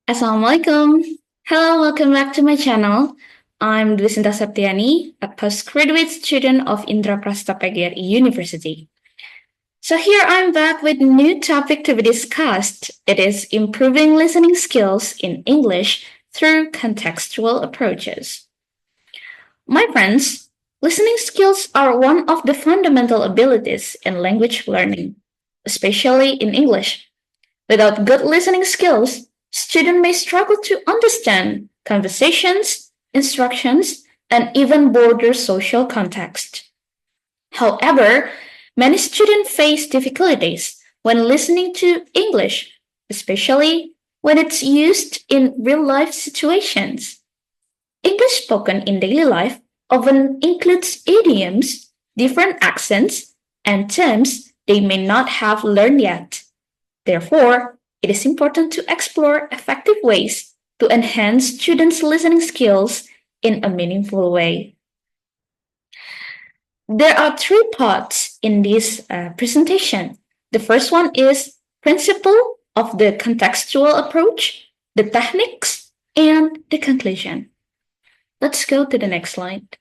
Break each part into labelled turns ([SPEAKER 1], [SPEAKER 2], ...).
[SPEAKER 1] Assalamualaikum. Hello, welcome back to my channel. I'm Dwi Sinta Septiani, a postgraduate student of Indra Prasta PGRI University. So here I'm back with a new topic to be discussed. It is improving listening skills in English through contextual approaches. My friends, listening skills are one of the fundamental abilities in language learning, especially in English. Without good listening skills, students may struggle to understand conversations, instructions, and even broader social context. However, many students face difficulties when listening to English, especially when it's used in real life situations. English spoken in daily life often includes idioms, different accents, and terms they may not have learned yet. Therefore, it is important to explore effective ways to enhance students' listening skills in a meaningful way. There are three parts in this presentation. The first one is principle of the contextual approach, the techniques, and the conclusion. Let's go to the next slide.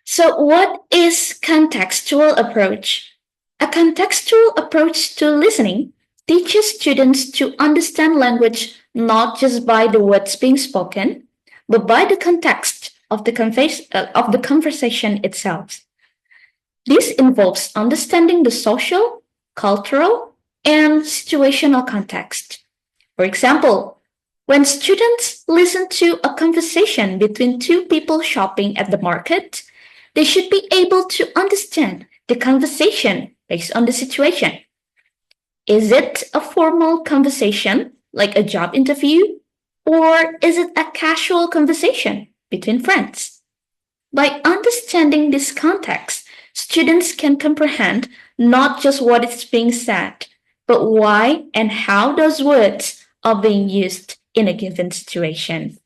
[SPEAKER 1] So, what is contextual approach? A contextual approach to listening teaches students to understand language not just by the words being spoken, but by the context of the conversation itself. This involves understanding the social, cultural, and situational context. For example, when students listen to a conversation between two people shopping at the market, they should be able to understand the conversation based on the situation. Is it a formal conversation, like a job interview, or is it a casual conversation between friends? By understanding this context, students can comprehend not just what is being said, but why and how those words are being used in a given situation.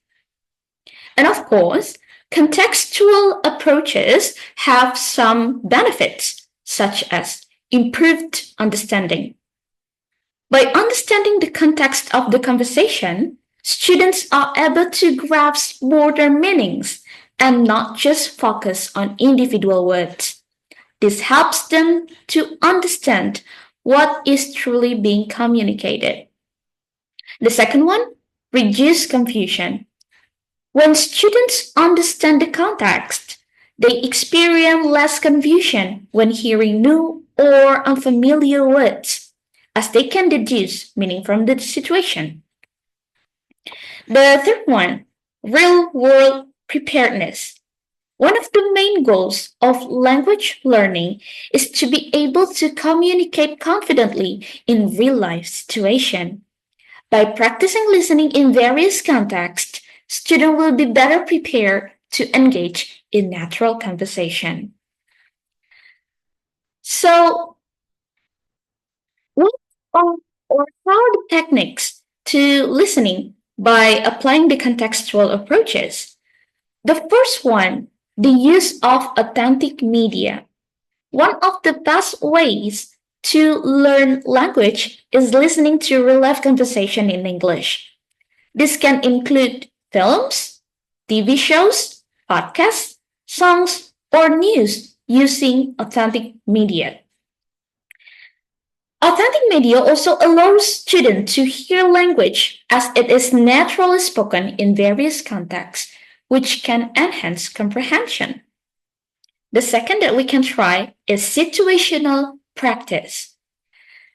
[SPEAKER 1] And of course, contextual approaches have some benefits, such as improved understanding. By understanding the context of the conversation, students are able to grasp broader meanings and not just focus on individual words. This helps them to understand what is truly being communicated. The second one, reduce confusion. When students understand the context, they experience less confusion when hearing new or unfamiliar words, as they can deduce meaning from the situation. The third one, real world preparedness. One of the main goals of language learning is to be able to communicate confidently in real life situations. By practicing listening in various contexts, students will be better prepared to engage in natural conversation. So, what are or how are the techniques to listening by applying the contextual approaches? The first one, the use of authentic media. One of the best ways to learn language is listening to real life conversation in English. This can include films, TV shows, podcasts, songs, or news using authentic media. Authentic media also allows students to hear language as it is naturally spoken in various contexts, which can enhance comprehension. The second that we can try is situational practice.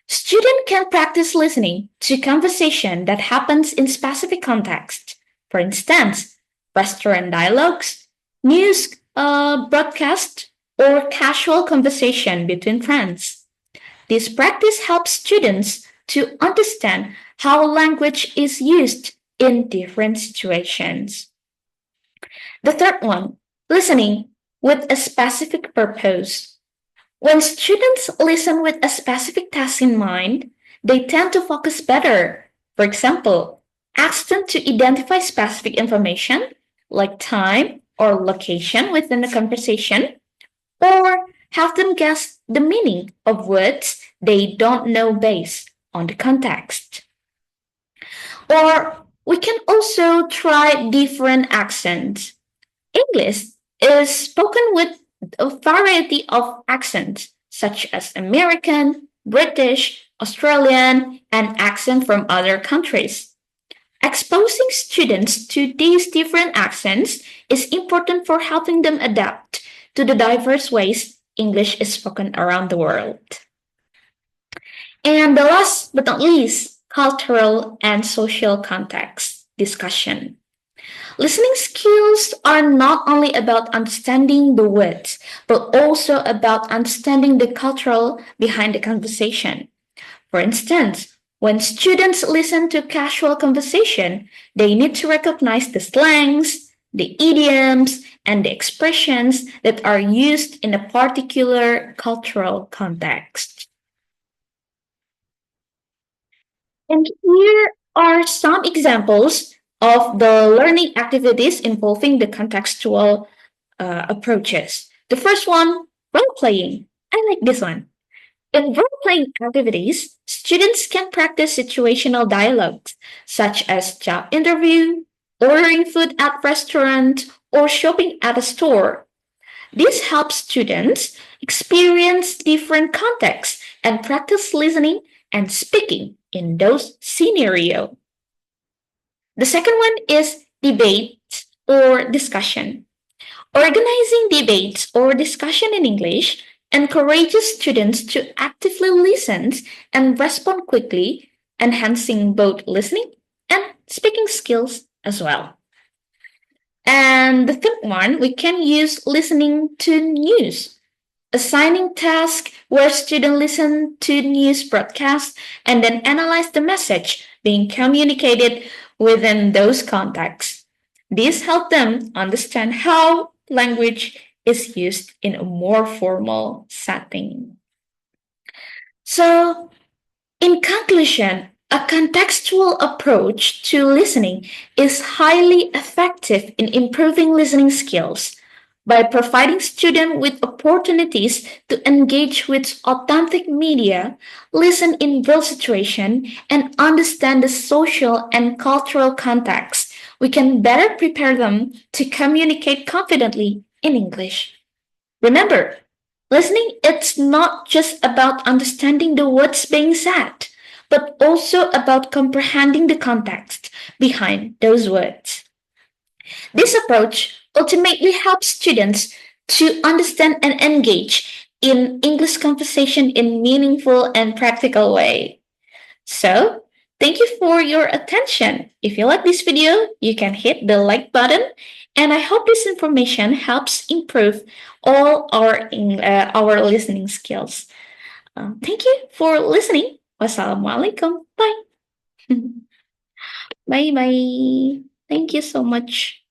[SPEAKER 1] Students can practice listening to conversation that happens in specific context. For instance, restaurant dialogues, news broadcast, or casual conversation between friends. This practice helps students to understand how language is used in different situations. The third one, listening with a specific purpose. When students listen with a specific task in mind, they tend to focus better. For example, ask them to identify specific information like time or location within a conversation, or have them guess the meaning of words they don't know based on the context. Or we can also try different accents. English is spoken with a variety of accents, such as American, British, Australian, and accent from other countries. Exposing students to these different accents is important for helping them adapt to the diverse ways English is spoken around the world. And the last but not least, cultural and social context discussion. Listening skills are not only about understanding the words, but also about understanding the cultural behind the conversation. For instance, when students listen to casual conversation, they need to recognize the slangs, the idioms, and the expressions that are used in a particular cultural context. And here are some examples of the learning activities involving the contextual approaches. The first one, role playing. I like this one. In role playing activities, students can practice situational dialogues such as job interview, ordering food at restaurant, or shopping at a store. This helps students experience different contexts and practice listening and speaking in those scenarios. The second one is debate or discussion. Organizing debates or discussion in English encourages students to actively listen and respond quickly, enhancing both listening and speaking skills as well. And the third one, we can use listening to news. Assigning tasks where students listen to news broadcasts and then analyze the message being communicated within those contexts. This helps them understand how language is used in a more formal setting. So, in conclusion, a contextual approach to listening is highly effective in improving listening skills by providing students with opportunities to engage with authentic media, listen in real situation, and understand the social and cultural context. We can better prepare them to communicate confidently in English. Remember, listening it's not just about understanding the words being said, but also about comprehending the context behind those words. This approach ultimately helps students to understand and engage in English conversation in meaningful and practical way. So, thank you for your attention. If you like this video, you can hit the like button. And I hope this information helps improve all our listening skills. Thank you for listening. Wassalamualaikum. Bye. Bye bye. Thank you so much.